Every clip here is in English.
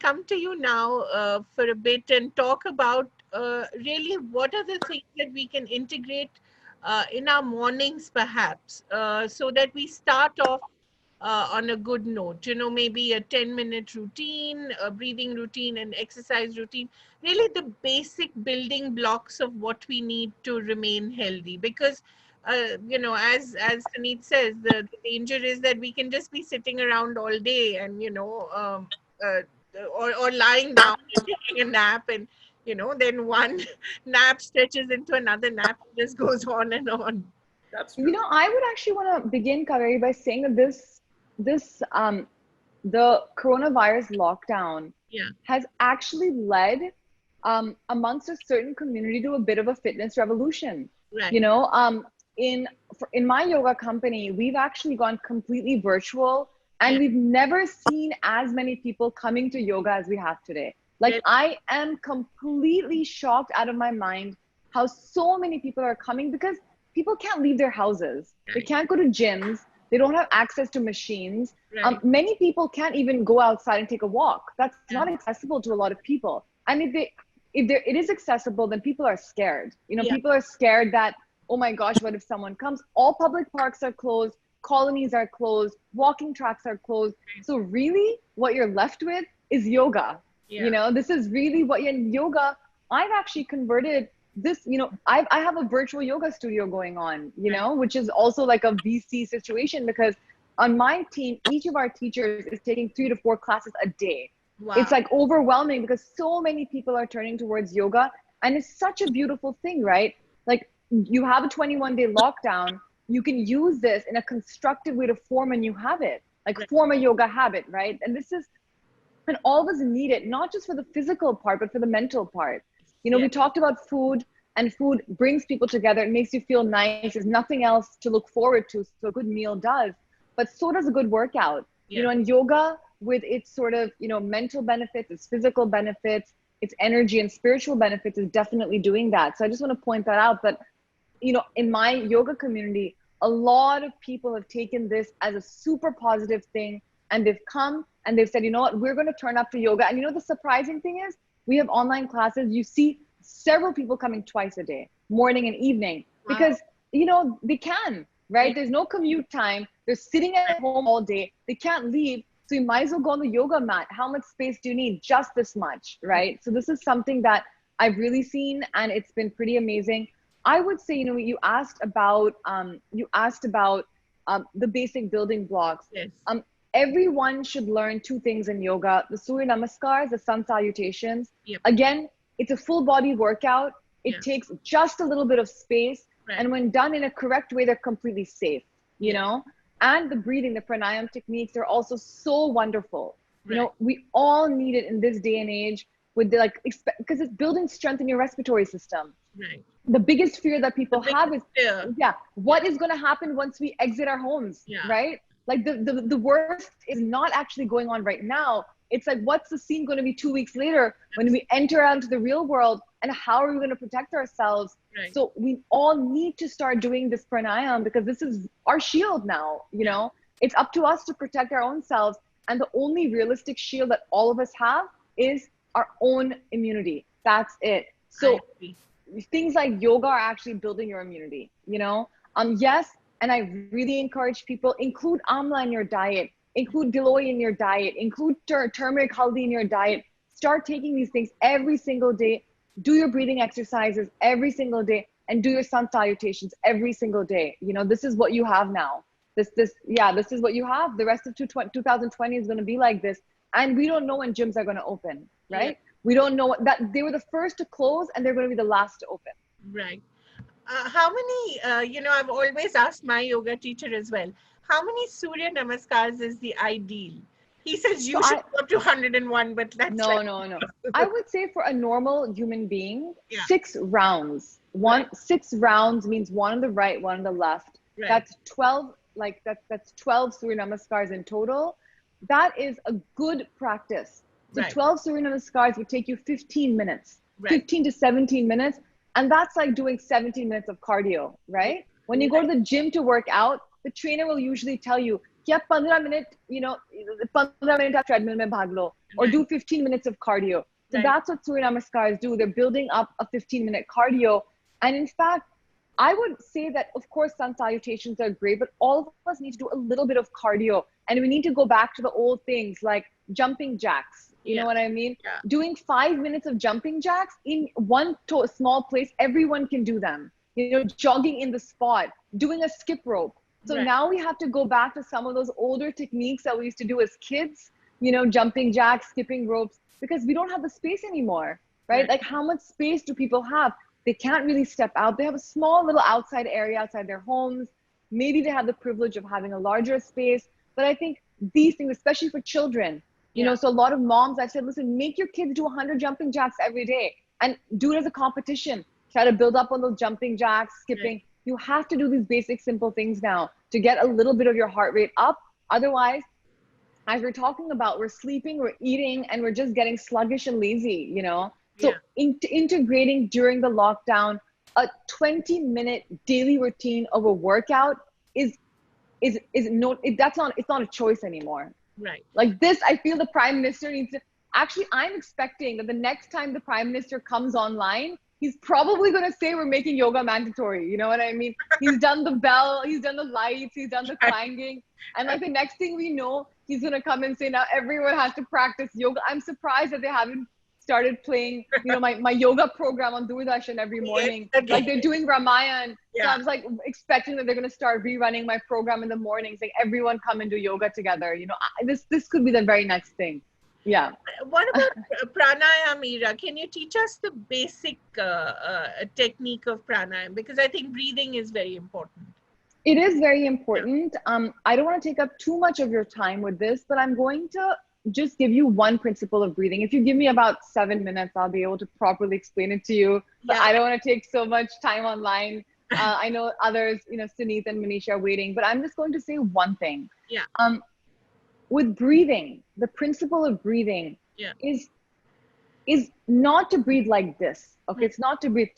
come to you now for a bit and talk about really what are the things that we can integrate in our mornings, perhaps, so that we start off on a good note. Maybe a 10-minute routine, a breathing routine, an exercise routine, really the basic building blocks of what we need to remain healthy. Because, as Sunit says, the danger is that we can just be sitting around all day and, uh, or lying down and taking a nap, and, then one nap stretches into another nap, and just goes on and on. That's You true. know, I would actually want to begin, Kaveri, by saying that the coronavirus lockdown Yeah, has actually led amongst a certain community to a bit of a fitness revolution. You right. know, in my yoga company, we've actually gone completely virtual, and Yeah, we've never seen as many people coming to yoga as we have today. Like, really. I am completely shocked out of my mind how so many people are coming, because people can't leave their houses. They Right, can't go to gyms. They don't have access to machines. right. Many people can't even go outside and take a walk. That's Yeah, not accessible to a lot of people. And if it is accessible, then people are scared. You know, yeah, people are scared that, oh my gosh, what if someone comes? All public parks are closed, colonies are closed, walking tracks are closed. So really, what you're left with is yoga. You yeah, know, this is really what you're in yoga. I've actually converted this, I have a virtual yoga studio going on, right. which is also like a VC situation, because on my team, each of our teachers is taking 3 to 4 classes a day. It's Wow. like overwhelming because so many people are turning towards yoga, and it's such a beautiful thing, right? Like, you have a 21-day lockdown, you can use this in a constructive way to form a new habit, like Right. form a yoga habit, right? And all of us need it, not just for the physical part, but for the mental part. Yeah, We talked about food, and food brings people together. It makes you feel nice. There's nothing else to look forward to. So a good meal does, but so does a good workout. yeah, And yoga, with its sort of, mental benefits, its physical benefits, its energy and spiritual benefits, is definitely doing that. So I just want to point that out. But in my yoga community, a lot of people have taken this as a super positive thing, and they've come and they've said, you know what, we're going to turn up to yoga. And the surprising thing is, we have online classes. You see several people coming twice a day, morning and evening, wow. because they can, Yeah, right? There's no commute time. They're sitting at right. home all day. They can't leave. So you might as well go on the yoga mat. How much space do you need? Just this much, right? So this is something that I've really seen, and it's been pretty amazing. I would say, you asked about the basic building blocks. Yes. Everyone should learn 2 things in yoga: the Surya Namaskars, the sun salutations. Yep. Again, it's a full body workout. Yeah. It takes just a little bit of space, Right. and when done in a correct way, they're completely safe. You Yeah. know, and the breathing, the pranayam techniques are also so wonderful. Right. We all need it in this day and age, with because it's building strength in your respiratory system. Right. The biggest fear that The people biggest have is, fear. yeah, Yeah. what is going to happen once we exit our homes, Yeah. right? Like, the worst is not actually going on right now. It's like, what's the scene going to be 2 weeks later when we enter out into the real world, and how are we going to protect ourselves? Right. So we all need to start doing this pranayam, because this is our shield now. It's up to us to protect our own selves, and the only realistic shield that all of us have is our own immunity. That's it. I So agree. things like yoga are actually building your immunity. Yes, and I really encourage people, include amla in your diet, include giloy in your diet, include turmeric haldi in your diet. Start taking these things every single day. Do your breathing exercises every single day, and do your sun salutations every single day. This is what you have now. This is what you have. The rest of 2020 is going to be like this, and we don't know when gyms are going to open, Yeah. right? We don't know that they were the first to close, and they're going to be the last to open. Right. How many, I've always asked my yoga teacher as well, how many Surya Namaskars is the ideal? He says So you should go up to 101, but that's like, no. I would say for a normal human being, yeah. 6 rounds. Right. 6 rounds means one on the right, one on the left. Right. That's 12. That's 12 Surya Namaskars in total. That is a good practice. So Right. 12 Surya Namaskars would take you 15 minutes, Right. 15 to 17 minutes. And that's like doing 17 minutes of cardio, right? When you go to the gym to work out, the trainer will usually tell you क्या 15 minute, 15 minute आप treadmill में भाग लो, or Right. do 15 minutes of cardio. So Right. that's what Surya Namaskars do. They're building up a 15-minute cardio. And in fact, I would say that, of course, sun salutations are great, but all of us need to do a little bit of cardio. And we need to go back to the old things like jumping jacks. You know Yeah. what I mean? Yeah. Doing 5 minutes of jumping jacks in one small place, everyone can do them. Jogging in the spot, doing a skip rope. So Right. now we have to go back to some of those older techniques that we used to do as kids, jumping jacks, skipping ropes, because we don't have the space anymore, right? Right. Like, how much space do people have? They can't really step out. They have a small little outside area outside their homes. Maybe they have the privilege of having a larger space. But I think these things, especially for children, Yeah. so a lot of moms, I've said, listen, make your kids do 100 jumping jacks every day and do it as a competition. Try to build up on those jumping jacks, Right. skipping. You have to do these basic, simple things now to get a little bit of your heart rate up. Otherwise, as we're talking about, we're sleeping, we're eating, and we're just getting sluggish and lazy. So Yeah. integrating during the lockdown a 20-minute daily routine of a workout is no, it's not a choice anymore. Right. Like this, I feel the Prime Minister needs to, actually, I'm expecting that the next time the Prime Minister comes online, he's probably going to say we're making yoga mandatory. You know what I mean? He's done the bell, he's done the lights, he's done the clanging. And like the next thing we know, he's going to come and say, now everyone has to practice yoga. I'm surprised that they haven't started playing, my yoga program on Doordarshan every morning. Yes, Like they're doing Ramayan. So Yeah. I was like expecting that they're going to start rerunning my program in the morning, saying everyone come and do yoga together. This could be the very next thing. Yeah. What about pranayam, Ira? Can you teach us the basic technique of pranayam? Because I think breathing is very important. It is very important. I don't want to take up too much of your time with this, but I'm going to just give you one principle of breathing. If you give me about 7 minutes, I'll be able to properly explain it to you. But Yeah. I don't want to take so much time online. I know others, Suneet and Manisha are waiting, but I'm just going to say one thing. Yeah. With breathing, the principle of breathing Yeah. is not to breathe like this. Okay, it's not to breathe.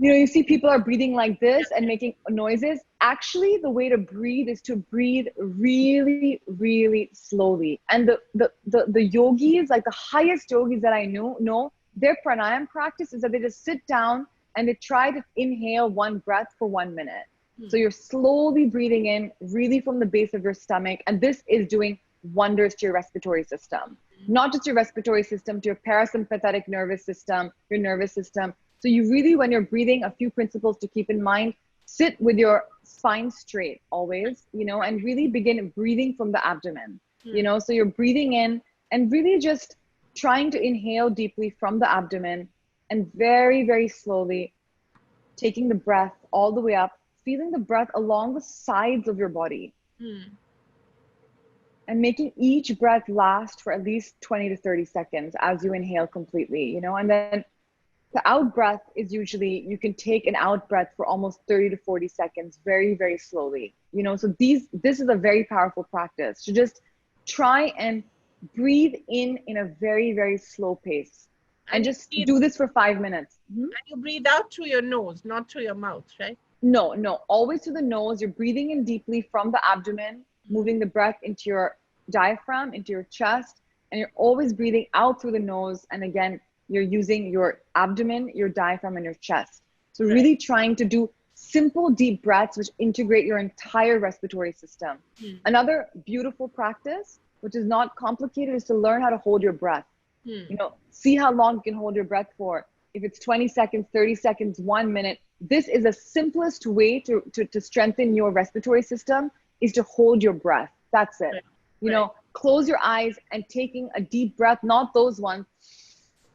You see people are breathing like this and making noises. Actually, the way to breathe is to breathe really, really slowly. And the yogis, like the highest yogis that I know, their pranayam practice is that they just sit down and they try to inhale one breath for 1 minute. So you're slowly breathing in really from the base of your stomach. And this is doing wonders to your respiratory system. Not just your respiratory system, to your parasympathetic nervous system, your nervous system. So you really, when you're breathing, a few principles to keep in mind: sit with your spine straight always, and really begin breathing from the abdomen, so you're breathing in and really just trying to inhale deeply from the abdomen and very, very slowly taking the breath all the way up, feeling the breath along the sides of your body and making each breath last for at least 20 to 30 seconds as you inhale completely, and then the out breath is usually, you can take an out breath for almost 30 to 40 seconds, very, very slowly, so this is a very powerful practice to just try and breathe in a very, very slow pace and just do this for 5 minutes. And you breathe out through your nose, not through your mouth, right? No, always through the nose. You're breathing in deeply from the abdomen, moving the breath into your diaphragm, into your chest, and you're always breathing out through the nose. And again, you're using your abdomen, your diaphragm, and your chest. So really trying to do simple, deep breaths, which integrate your entire respiratory system. Another beautiful practice, which is not complicated, is to learn how to hold your breath. See how long you can hold your breath for. If it's 20 seconds, 30 seconds, 1 minute, this is the simplest way to strengthen your respiratory system, is to hold your breath. That's it. Close your eyes and taking a deep breath, not those ones,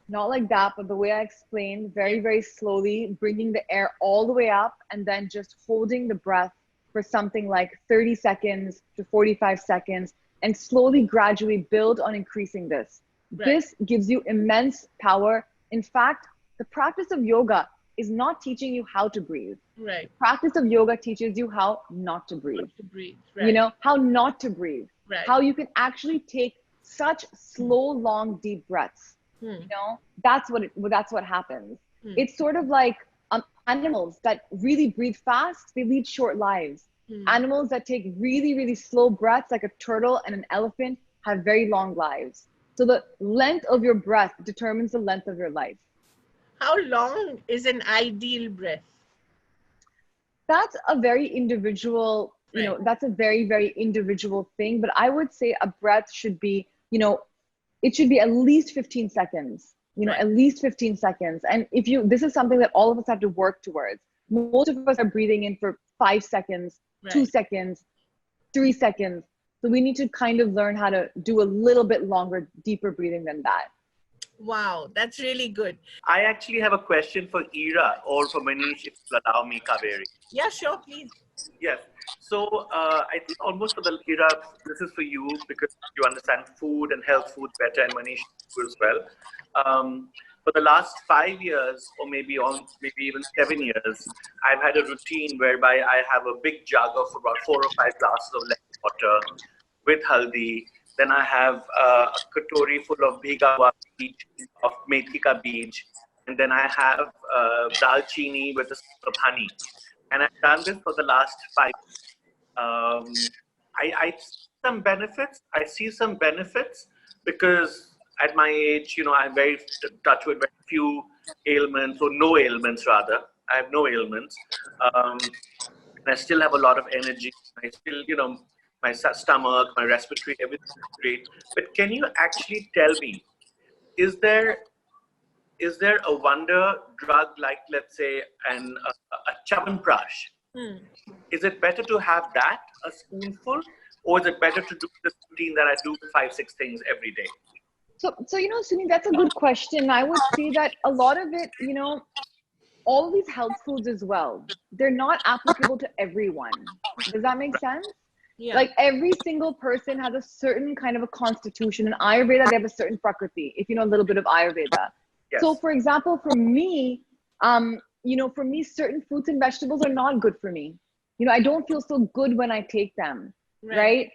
not like that, but the way I explained, very, very slowly, bringing the air all the way up and then just holding the breath for something like 30 seconds to 45 seconds and slowly, gradually build on increasing this. This gives you immense power. In fact, the practice of yoga is not teaching you how to breathe. Right. Practice of yoga teaches you how not to breathe. Not to breathe. Right. How not to breathe. Right. How you can actually take such slow, long, deep breaths. That's what happens. It's sort of like animals that really breathe fast, they lead short lives. Animals that take really, really slow breaths, like a turtle and an elephant, have very long lives. So the length of your breath determines the length of your life. How long is an ideal breath? That's a very individual, Right. that's a very, very individual thing. But I would say a breath should be, it should be at least 15 seconds, Right. at least 15 seconds. And this is something that all of us have to work towards. Most of us are breathing in for 5 seconds, two Right. seconds, 3 seconds. So we need to kind of learn how to do a little bit longer, deeper breathing than that. Wow, that's really good. I actually have a question for Ira or for Manish, if you'll allow me, Kaveri. Yeah, sure, please. Yes. So I think almost for the Ira, this is for you because you understand food and health food better, and Manish as well. For the last 5 years, or maybe even 7 years, I've had a routine whereby I have a big jug of about 4 or 5 glasses of lemon water with haldi. Then I have a katori full of bhiga hua beej, of methi ka beej, and then I have dalchini with a spoon of honey. And I've done this for the last 5 years. I see some benefits. I see some benefits because at my age, I'm very touch with very few ailments, or no ailments rather. I have no ailments. And I still have a lot of energy. I still, my stomach, my respiratory, everything is great. But can you actually tell me, is there a wonder drug like, let's say, a Chyawanprash? Is it better to have that, a spoonful, or is it better to do this routine that I do 5-6 things every day? So Sunil, that's a good question. I would say that a lot of it, all of these health foods as well, they're not applicable to everyone. Does that make sense? Yeah. Like every single person has a certain kind of a constitution. In Ayurveda, they have a certain prakriti, if you know a little bit of Ayurveda. Yes. So for example, for me, certain fruits and vegetables are not good for me. I don't feel so good when I take them. Right?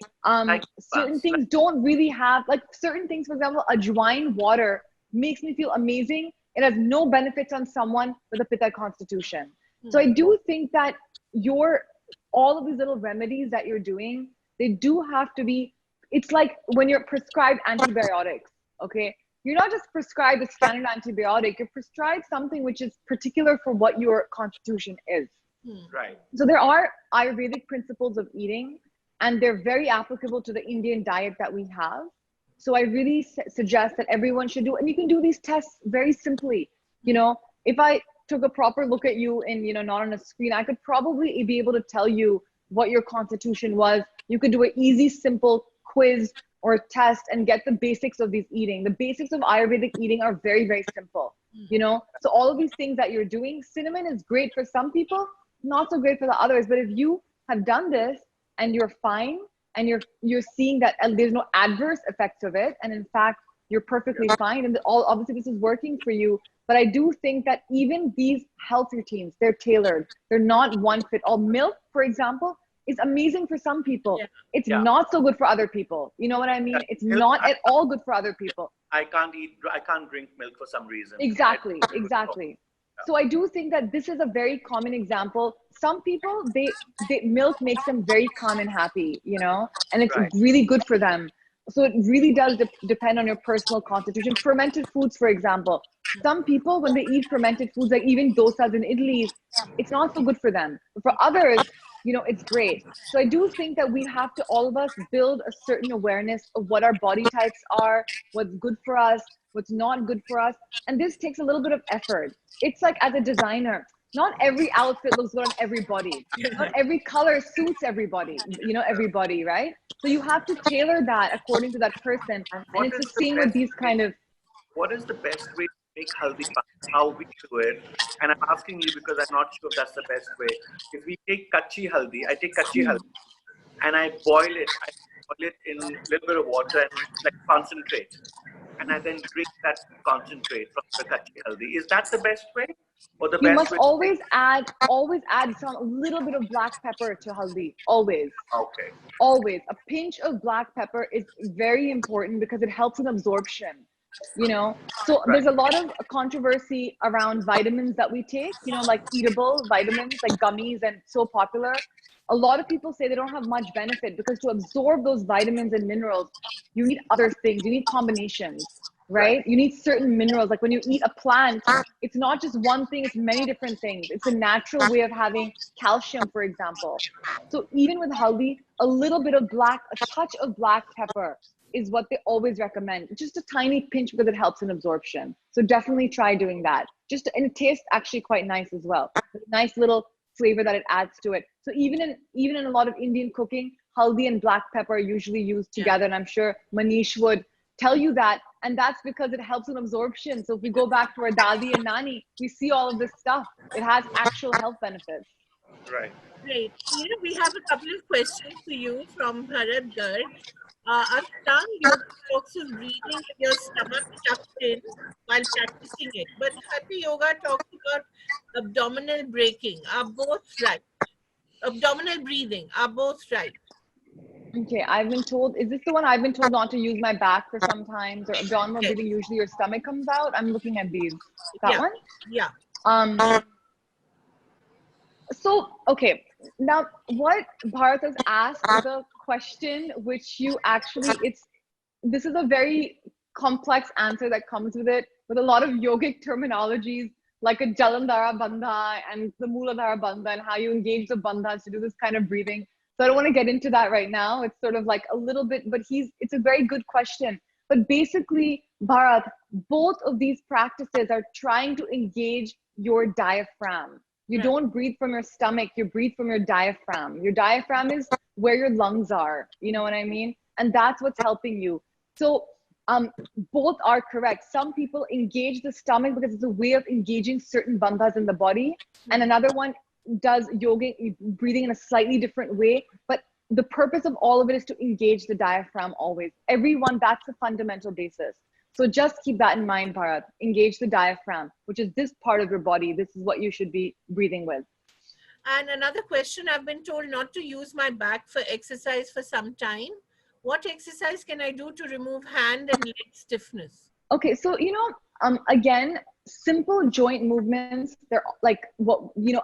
Certain things don't really have, like certain things, for example, ajwain water makes me feel amazing. It has no benefits on someone with a pitta constitution. So I do think that all of these little remedies that you're doing, they do have to be, it's like when you're prescribed antibiotics, okay? You're not just prescribed a standard antibiotic, you're prescribed something which is particular for what your constitution is. Right. So there are Ayurvedic principles of eating, and they're very applicable to the Indian diet that we have. So I really suggest that everyone should do, and you can do these tests very simply. If I took a proper look at you and, not on a screen, I could probably be able to tell you what your constitution was. You could do an easy, simple quiz or test and get the basics of these eating. The basics of Ayurvedic eating are very, very simple. So all of these things that you're doing, cinnamon is great for some people, not so great for the others. But if you have done this and you're fine, and you're seeing that there's no adverse effects of it, and in fact you're perfectly fine, and obviously this is working for you. But I do think that even these health routines, they're tailored. They're not one fit all. Milk, for example, is amazing for some people. It's not so good for other people. You know what I mean? It's not at all good for other people. I can't drink milk for some reason. Exactly. So I do think that this is a very common example. Some people, milk makes them very calm and happy, and it's really good for them. So it really does depend on your personal constitution. Fermented foods, for example, some people, when they eat fermented foods, like even dosas and idlis, it's not so good for them. But for others, it's great. So I do think that we have to, all of us, build a certain awareness of what our body types are, what's good for us, what's not good for us. And this takes a little bit of effort. It's like, as a designer, not every outfit looks good on everybody. Not every color suits everybody, everybody, right? So you have to tailor that according to that person. And it's the same with these kind of... What is the best way to make haldi pan? How we do it? And I'm asking you because I'm not sure if that's the best way. If we take kachi haldi, I take kachi haldi and I boil it. I boil it in a little bit of water and like concentrate. And I then drink that concentrate from the kachi haldi. Is that the best way? Or the You best must way always add some little bit of black pepper to haldi. Always. Okay. Always. A pinch of black pepper is very important because it helps in absorption. So there's a lot of controversy around vitamins that we take, like eatable vitamins, like gummies, and so popular. a lot of people say they don't have much benefit because to absorb those vitamins and minerals, you need other things. You need combinations, right? You need certain minerals. Like when you eat a plant, it's not just one thing, it's many different things. It's a natural way of having calcium, for example. So even with haldi, a little bit of a touch of black pepper is what they always recommend. Just a tiny pinch because it helps in absorption. So definitely try doing that. And it tastes actually quite nice as well. Nice little flavor that it adds to it. So even in a lot of Indian cooking, haldi and black pepper are usually used together. And I'm sure Manish would tell you that. And that's because it helps in absorption. So if we go back to our dadi and nani, we see all of this stuff. It has actual health benefits. Right. Great. We have a couple of questions for you from Bharat Garg. Ashtanga yoga talks of breathing with your stomach tucked in while practicing it. But Hatha yoga talks about abdominal breaking. Are both right? Abdominal breathing are both right. Okay, I've been told, is this the one I've been told not to use my back for sometimes, or abdominal breathing, usually your stomach comes out? I'm looking at these. That one? Yeah. So, okay, now what Bharat has asked is a question which you actually, this is a very complex answer that comes with it, with a lot of yogic terminologies, like a Jalandhara Bandha and the Mooladhara Bandha, and how you engage the bandhas to do this kind of breathing. So I don't want to get into that right now. It's sort of like a little bit, but it's a very good question. But basically, Bharat, both of these practices are trying to engage your diaphragm. You don't breathe from your stomach, you breathe from your diaphragm. Your diaphragm is where your lungs are, you know what I mean? And that's what's helping you. So both are correct. Some people engage the stomach because it's a way of engaging certain bandhas in the body. And another one does yoga, breathing in a slightly different way. But the purpose of all of it is to engage the diaphragm always. Everyone, that's the fundamental basis. So just keep that in mind, Bharat. Engage the diaphragm, which is this part of your body. This is what you should be breathing with. And another question, I've been told not to use my back for exercise for some time. What exercise can I do to remove hand and leg stiffness? Okay, so, again, simple joint movements, they're like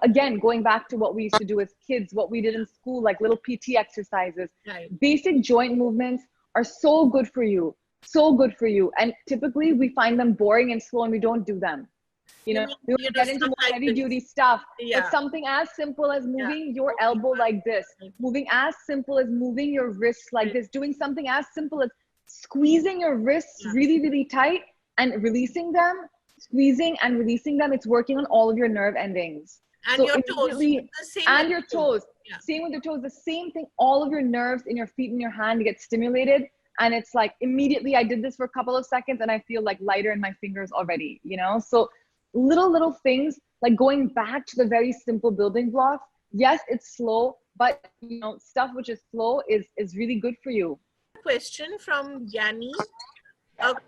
again, going back to what we used to do as kids, what we did in school, like little PT exercises. Right. Basic joint movements are so good for you. So good for you. And typically we find them boring and slow and we don't do them. We get into more heavy duty stuff. Yeah. But something as simple as moving your elbow like this, moving as simple as moving your wrists like this, doing something as simple as squeezing your wrists really, really tight and releasing them, squeezing and releasing them. It's working on all of your nerve endings. And so your toes. And your toes. Yeah. Same with your toes. The same thing. All of your nerves in your feet and your hand get stimulated. And it's like immediately I did this for a couple of seconds and I feel like lighter in my fingers already, So little things like going back to the very simple building blocks. Yes, it's slow, but stuff which is slow is really good for you. Question from Yanni.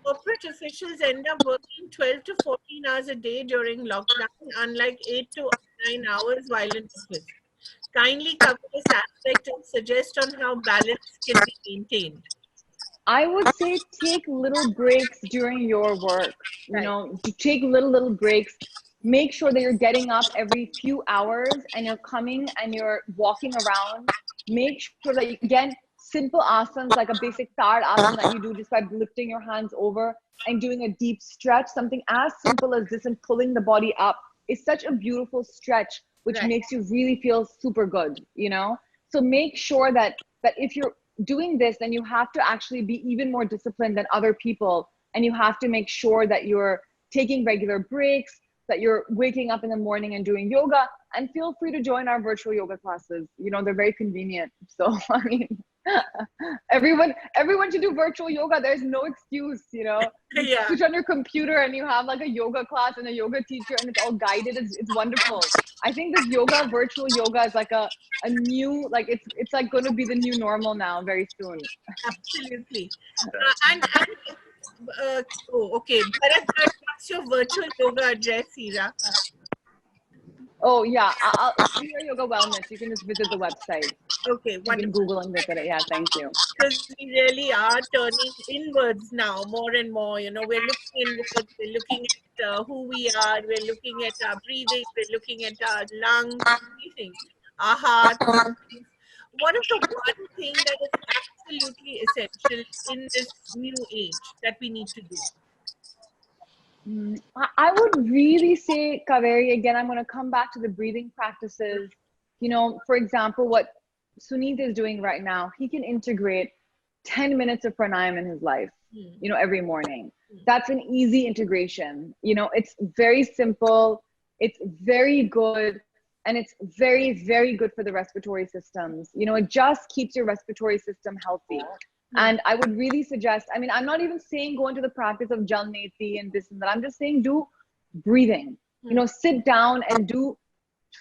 Corporate officials end up working 12 to 14 hours a day during lockdown, unlike 8 to 9 hours while in office. Kindly cover this aspect and suggest on how balance can be maintained. I would say take little breaks during your work, take little breaks. Make sure that you're getting up every few hours and you're coming and you're walking around. Make sure that, again, simple asanas like a basic third asana that you do just by lifting your hands over and doing a deep stretch. Something as simple as this and pulling the body up is such a beautiful stretch, which makes you really feel super good, So make sure that if you're doing this, then you have to actually be even more disciplined than other people. And you have to make sure that you're taking regular breaks, that you're waking up in the morning and doing yoga. And feel free to join our virtual yoga classes. They're very convenient. So, I mean, everyone should do virtual yoga. There's no excuse, You switch on your computer and you have like a yoga class and a yoga teacher and it's all guided. It's wonderful. I think this virtual yoga is like a new, like it's like going to be the new normal now very soon. Absolutely. Okay. Bharat, what's your virtual yoga address, Ira? Oh yeah, Ira Yoga Wellness. You can just visit the website. Okay, wonderful. You can Google and look at it. Yeah, thank you. Because we really are turning inwards now more and more. We're looking inwards. We're looking at who we are. We're looking at our breathing. We're looking at our lungs, everything, our heart. what is the one thing that is absolutely essential in this new age that we need to do? I would really say, Kaveri, again, I'm going to come back to the breathing practices. You know, for example, what Suneet is doing right now, he can integrate 10 minutes of pranayam in his life, you know, every morning. That's an easy integration. You know, it's very simple, it's very good, and it's very, very good for the respiratory systems. You know, it just keeps your respiratory system healthy. And I would really suggest, I mean, I'm not even saying go into the practice of Jal Neti and this and that. I'm just saying do breathing. You know, sit down and do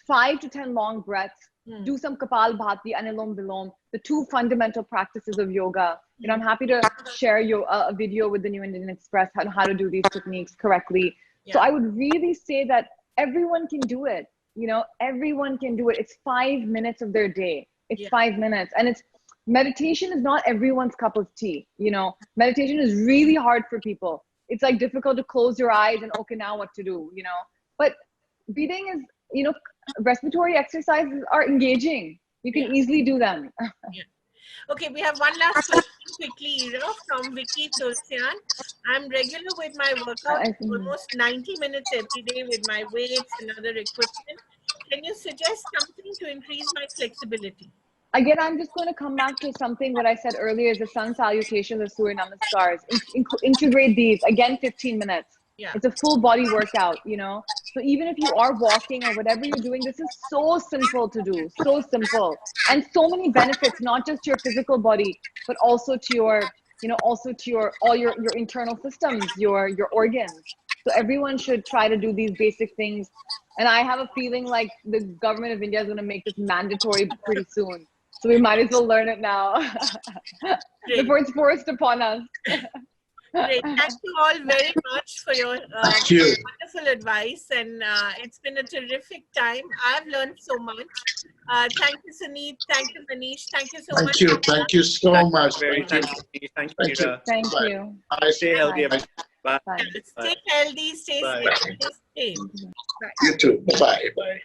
5 to 10 long breaths. Do some Kapal Bhati, Anilom Vilom, the 2 fundamental practices of yoga. You know, I'm happy to share a video with the New Indian Express on how to do these techniques correctly. So I would really say that everyone can do it. You know, everyone can do it. It's 5 minutes of their day. It's 5 minutes. And it's, meditation is not everyone's cup of tea. You know, meditation is really hard for people. It's like difficult to close your eyes and okay, now what to do, you know. But breathing is, you know, respiratory exercises are engaging. You can easily do them. Okay, we have one last question quickly, Ira, from Vicky Tulsian. I'm regular with my workout, almost 90 minutes every day with my weights and other equipment. Can you suggest something to increase my flexibility? Again, I'm just going to come back to something what I said earlier is the sun salutation, the Surya Namaskars. Integrate these, again, 15 minutes. It's a full body workout, you know. So even if you are walking or whatever you're doing, this is so simple to do, so simple. And so many benefits, not just to your physical body, but also to your, you know, also to your, all your internal systems, your organs. So everyone should try to do these basic things. And I have a feeling like the government of India is going to make this mandatory pretty soon. So we might as well learn it now before it's forced upon us. Great. Thank you all very much for your wonderful advice. And it's been a terrific time. I've learned so much. Thank you, Suneet. Thank you, Manish. Thank you so much. Thank you so much. Thank you. Thank you. Thank you. Bye. Stay healthy. Bye. Bye. Stay healthy, stay safe, stay sane. Bye. You too. Bye. Bye.